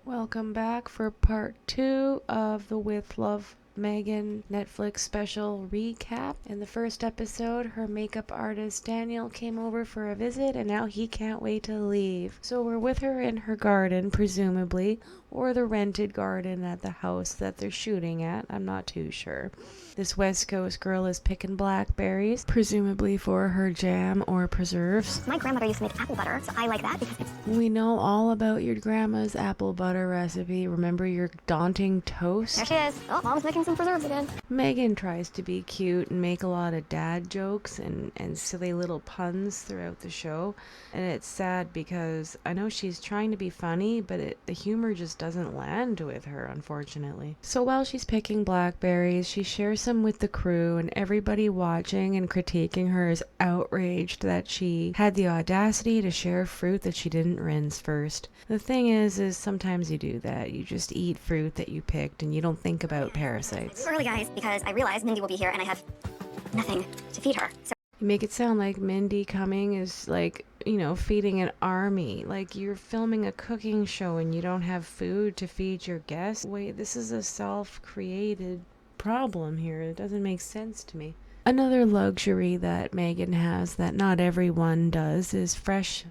Welcome back for part 2 of the With Love Meghan Netflix special recap. In the first episode, her makeup artist Daniel came over for a visit and now he can't wait to leave. So we're with her in her garden, presumably, or the rented garden at the house that they're shooting at. I'm not too sure. This West Coast girl is picking blackberries, presumably for her jam or preserves. My grandmother used to make apple butter, so I like that because it's... We know all about your grandma's apple butter recipe. Remember your daunting toast? There she is. Oh, Mom's making some preserves again. Meghan tries to be cute and make a lot of dad jokes and silly little puns throughout the show. And it's sad because I know she's trying to be funny, but the humor just doesn't land with her, unfortunately. So while she's picking blackberries, she shares some with the crew, and everybody watching and critiquing her is outraged that she had the audacity to share fruit that she didn't rinse first. The thing is sometimes you do that. You just eat fruit that you picked and you don't think about parasites. Early, guys, because I realized Mindy will be here and I have nothing to feed her. So You make it sound like Mindy coming is like, feeding an army. Like you're filming a cooking show and you don't have food to feed your guests. Wait, this is a self-created problem here. It doesn't make sense to me. Another luxury that Meghan has that not everyone does is fresh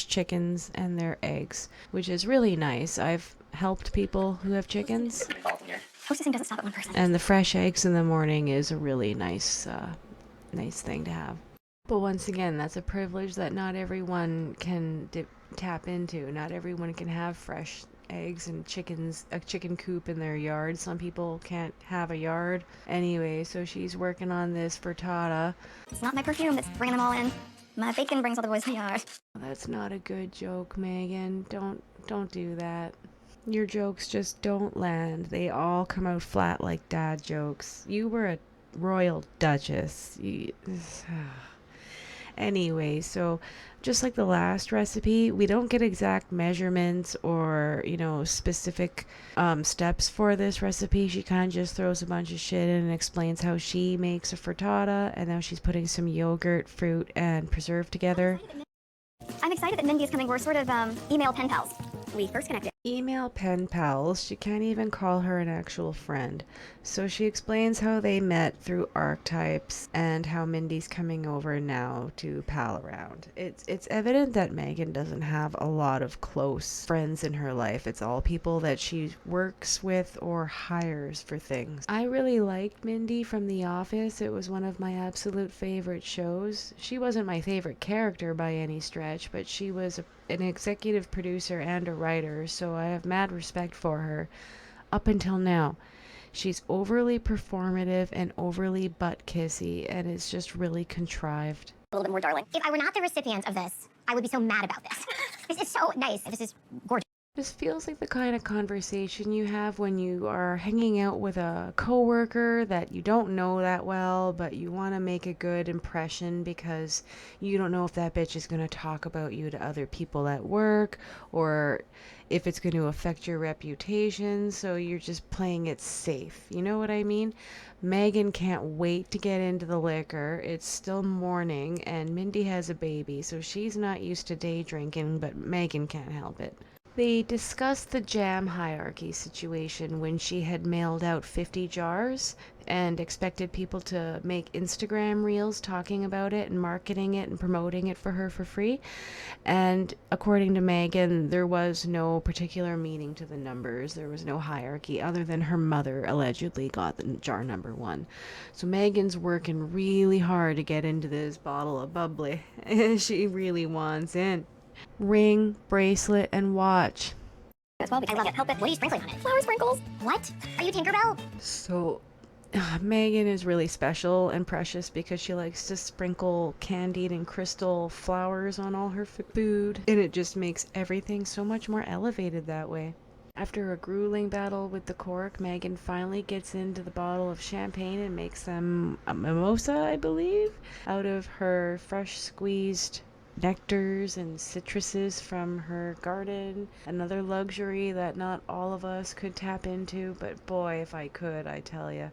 chickens and their eggs, which is really nice. I've helped people who have chickens. hostessing doesn't stop at one person. And the fresh eggs in the morning is a really nice thing to have. But once again, that's a privilege that not everyone can tap into. Not everyone can have fresh eggs and a chicken coop in their yard. Some people can't have a yard. Anyway, so she's working on this frittata. It's not my perfume that's bringing them all in. My bacon brings all the boys in the yard. That's not a good joke, Meghan. Don't do that. Your jokes just don't land. They all come out flat like dad jokes. You were a royal duchess. Anyway, so just like the last recipe, we don't get exact measurements or, specific steps for this recipe. She kind of just throws a bunch of shit in and explains how she makes a frittata, and now she's putting some yogurt, fruit, and preserve together. I'm excited that Mindy is coming. We're sort of email pen pals. We first connected. Email pen pals. She can't even call her an actual friend. So she explains how they met through archetypes and how Mindy's coming over now to pal around. It's evident that Meghan doesn't have a lot of close friends in her life. It's all people that she works with or hires for things. I really liked Mindy from The Office. It was one of my absolute favorite shows. She wasn't my favorite character by any stretch, but she was an executive producer and a writer, so I have mad respect for her up until now. She's overly performative and overly butt kissy, and it's just really contrived. A little bit more darling. If I were not the recipient of this, I would be so mad about this. This is so nice. This is gorgeous. This feels like the kind of conversation you have when you are hanging out with a coworker that you don't know that well, but you want to make a good impression because you don't know if that bitch is going to talk about you to other people at work or if it's going to affect your reputation, so you're just playing it safe. You know what I mean? Meghan can't wait to get into the liquor. It's still morning, and Mindy has a baby, so she's not used to day drinking, but Meghan can't help it. They discussed the jam hierarchy situation when she had mailed out 50 jars and expected people to make Instagram reels talking about it and marketing it and promoting it for her for free. And according to Meghan, there was no particular meaning to the numbers. There was no hierarchy other than her mother allegedly got the jar number 1. So Meghan's working really hard to get into this bottle of bubbly. She really wants in. Ring, bracelet, and watch. As well, I love it. Help it. What are you sprinkling on it? Flower sprinkles. What? Are you Tinkerbell? So, Meghan is really special and precious because she likes to sprinkle candied and crystal flowers on all her food, and it just makes everything so much more elevated that way. After a grueling battle with the cork, Meghan finally gets into the bottle of champagne and makes them a mimosa, I believe, out of her fresh squeezed nectars and citruses from her garden. Another luxury that not all of us could tap into, but boy, if I could, I tell you,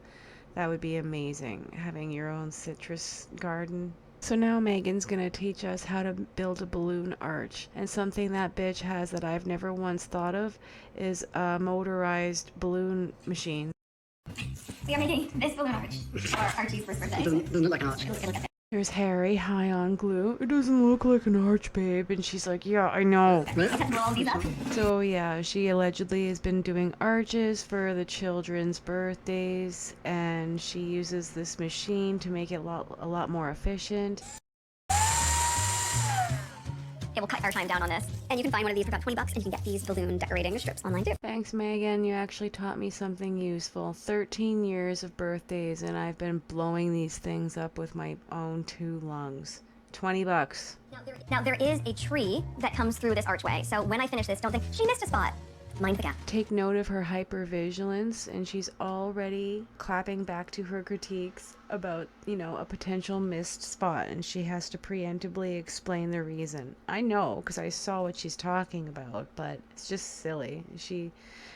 that would be amazing, having your own citrus garden. So now Megan's gonna teach us how to build a balloon arch. And something that bitch has that I've never once thought of is a motorized balloon machine. We are making this balloon arch for Archie's first birthday. Doesn't look like an arch. There's Harry high on glue. It doesn't look like an arch, babe. And she's like, yeah, I know. Roll these up. So yeah, she allegedly has been doing arches for the children's birthdays, and she uses this machine to make it a lot more efficient. It will cut our time down on this. And you can find one of these for about $20 and you can get these balloon decorating strips online too. Thanks, Megan. You actually taught me something useful. 13 years of birthdays, and I've been blowing these things up with my own 2 lungs. $20. Now there is a tree that comes through this archway. So when I finish this, don't think she missed a spot. Mind the gap. Take note of her hypervigilance, and she's already clapping back to her critiques about, a potential missed spot, and she has to preemptively explain the reason. I know, because I saw what she's talking about, but it's just silly.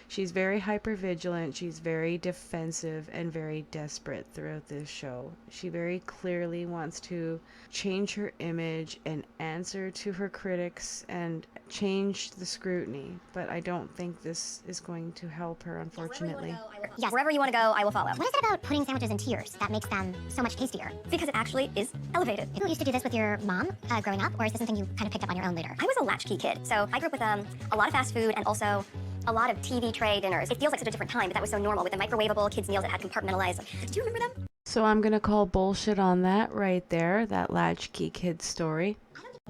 She's very hypervigilant, she's very defensive, and very desperate throughout this show. She very clearly wants to change her image and answer to her critics and change the scrutiny, but I don't think this is going to help her, unfortunately. Yes, wherever you want to go, I will follow. What is it about putting sandwiches in tiers that makes them so much tastier? Because it actually is elevated. You used to do this with your mom growing up, or is this something you kind of picked up on your own later? I was a latchkey kid, so I grew up with a lot of fast food and also a lot of TV tray dinners. It feels like such a different time, but that was so normal with the microwavable kids' meals that had compartmentalized. Do you remember them? So I'm gonna call bullshit on that right there, that latchkey kid story.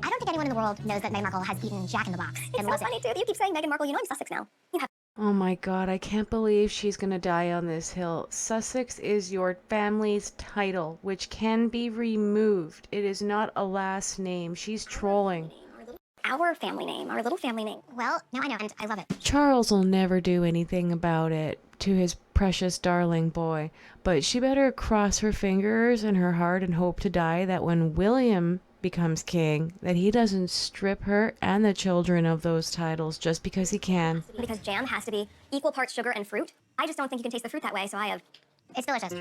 I don't think anyone in the world knows that Meghan Markle has eaten Jack in the Box. It's so funny, too. You keep saying Meghan Markle, I'm Sussex now. You have Oh my god, I can't believe she's gonna die on this hill. Sussex is your family's title, which can be removed. It is not a last name. She's trolling. our family name, our little family name. Well, now I know, and I love it. Charles will never do anything about it to his precious darling boy, but she better cross her fingers and her heart and hope to die that when William becomes king, that he doesn't strip her and the children of those titles just because he can. Because jam has to be equal parts sugar and fruit. I just don't think you can taste the fruit that way, so I have... It's delicious.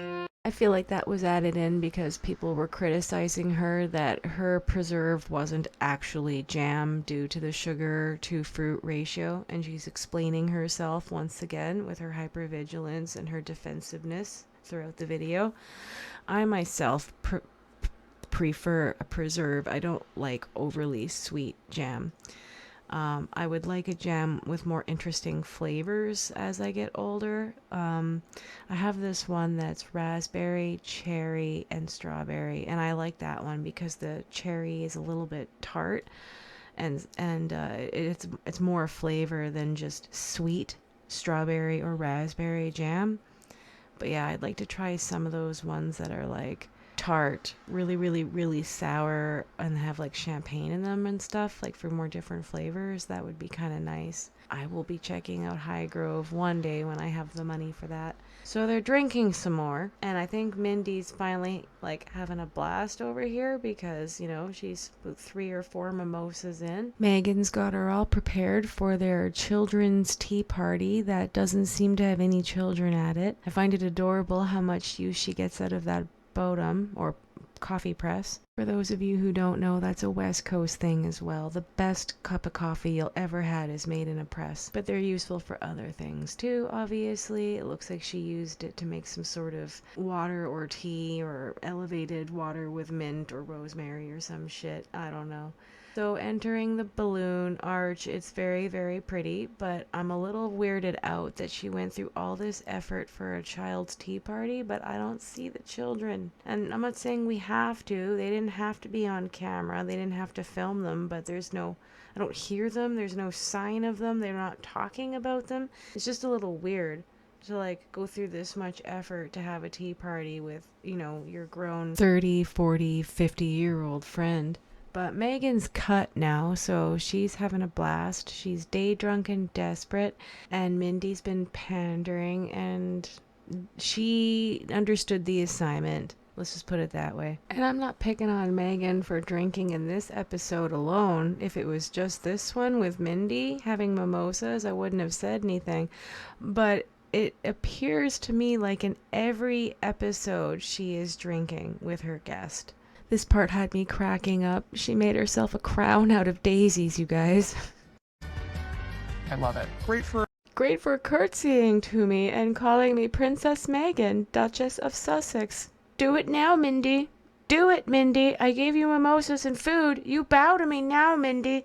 I feel like that was added in because people were criticizing her that her preserve wasn't actually jam due to the sugar to fruit ratio, and she's explaining herself once again with her hypervigilance and her defensiveness throughout the video. I myself prefer a preserve. I don't like overly sweet jam. I would like a jam with more interesting flavors as I get older. I have this one that's raspberry, cherry, and strawberry, and I like that one because the cherry is a little bit tart, and it's more flavor than just sweet strawberry or raspberry jam. But yeah, I'd like to try some of those ones that are like tart, really sour, and have like champagne in them and stuff, like for more different flavors. That would be kind of nice. I will be checking out High Grove one day when I have the money for that. So they're drinking some more, and I think Mindy's finally like having a blast over here because, you know, she's 3 or 4 mimosas in. Megan's got her all prepared for their children's tea party that doesn't seem to have any children at it. I find it adorable how much use she gets out of that Bodum or coffee press. For those of you who don't know, that's a West Coast thing as well. The best cup of coffee you'll ever had is made in a press, but they're useful for other things too, obviously. It looks like she used it to make some sort of water or tea or elevated water with mint or rosemary or some shit. I don't know. So entering the balloon arch, it's very pretty, but I'm a little weirded out that she went through all this effort for a child's tea party, but I don't see the children. And I'm not saying we have to. They didn't have to be on camera. They didn't have to film them, but I don't hear them. There's no sign of them. They're not talking about them. It's just a little weird to like go through this much effort to have a tea party with, you know, your grown 30, 40, 50-year-old friend. But Megan's cut now, so she's having a blast. She's day drunk and desperate, and Mindy's been pandering, and she understood the assignment. Let's just put it that way. And I'm not picking on Megan for drinking in this episode alone. If it was just this one with Mindy having mimosas, I wouldn't have said anything. But it appears to me like in every episode she is drinking with her guest. This part had me cracking up. She made herself a crown out of daisies, you guys. I love it. Great for curtsying to me and calling me Princess Meghan, Duchess of Sussex. Do it now, Mindy. Do it, Mindy. I gave you mimosas and food. You bow to me now, Mindy.